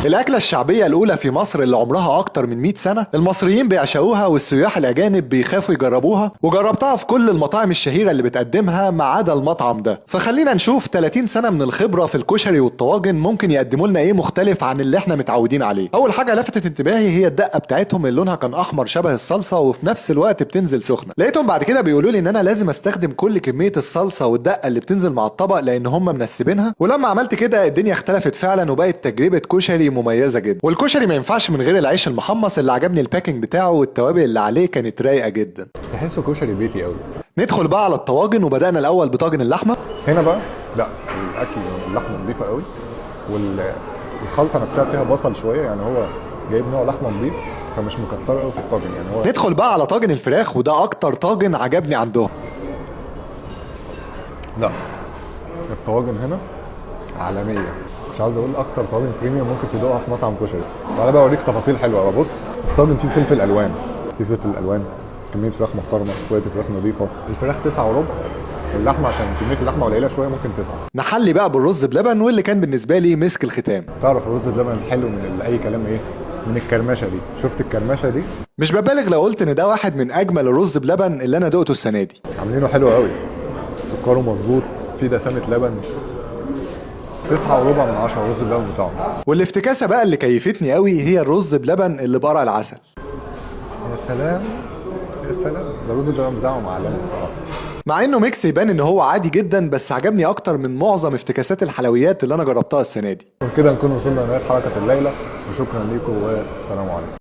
الأكلة الشعبية الأولى في مصر اللي عمرها أكتر من 100 سنة، المصريين بيعشقوها والسياح الأجانب بيخافوا يجربوها، وجربتها في كل المطاعم الشهيرة اللي بتقدمها ما عدا المطعم ده. فخلينا نشوف 30 سنة من الخبرة في الكشري والطواجن ممكن يقدموا لنا إيه مختلف عن اللي إحنا متعودين عليه. أول حاجة لفتت انتباهي هي الدقة بتاعتهم اللي لونها كان أحمر شبه الصلصة وفي نفس الوقت بتنزل سخنة. لقيتهم بعد كده بيقولوا لي إن أنا لازم أستخدم كل كمية الصلصة والدقة اللي بتنزل مع الطبق لأن هم منسبينها، ولما عملت كده الدنيا اختلفت فعلا وبقت تجربة كشري مميزة جدا. والكشري ما ينفعش من غير العيش المحمص اللي عجبني الباكينج بتاعه والتوابل اللي عليه كانت رايقه جدا. تحسه كشري بيتي قوي. ندخل بقى على الطواجن وبدانا الاول بطاجن اللحمه. هنا بقى لا الاكل اللحمه نظيفه قوي والخلطه نفسها فيها بصل شويه، يعني هو جايب نوع لحمه نظيف فمش مكتر قوي في الطاجن يعني هو. ندخل بقى على طاجن الفراخ وده اكتر طاجن عجبني عندهم. لا الطواجن هنا عالميه، مش عاوز اقول اكتر طاجن بريميوم ممكن تدوقها في مطعم كشري. تعالى بقى اوريك تفاصيل حلوه بقى. بص الطاجن فيه فلفل الوان، فيه فلفل الوان، كميه فراخ محترمه، شويه فراخ نظيفه. الفراخ 9 وربع، اللحمه عشان كميه اللحمه قليله شويه ممكن 9. نحلي بقى بالرز بلبن واللي كان بالنسبه لي مسك الختام. تعرف الرز بلبن الحلو من اي كلام ايه؟ من الكرمشه دي. شفت الكرمشه دي؟ مش ببالغ لو قلت ان ده واحد من اجمل الرز بلبن اللي انا دقته السنه دي. عاملينه حلو قوي، سكره مظبوط، في دسامه لبن. 9 وربع من 10 الرز بلبن بتاعهم. والافتكاسه بقى اللي كيفتني قوي هي الرز بلبن اللي بقرع العسل. يا سلام يا سلام، ده الرز بلبن بتاعهم عالمي بصراحه. مع انه ميكس يبان ان هو عادي جدا، بس عجبني اكتر من معظم افتكاسات الحلويات اللي انا جربتها السنه دي. وكده نكون وصلنا لنهايه حلقه الليله، وشكرا لكم والسلام عليكم.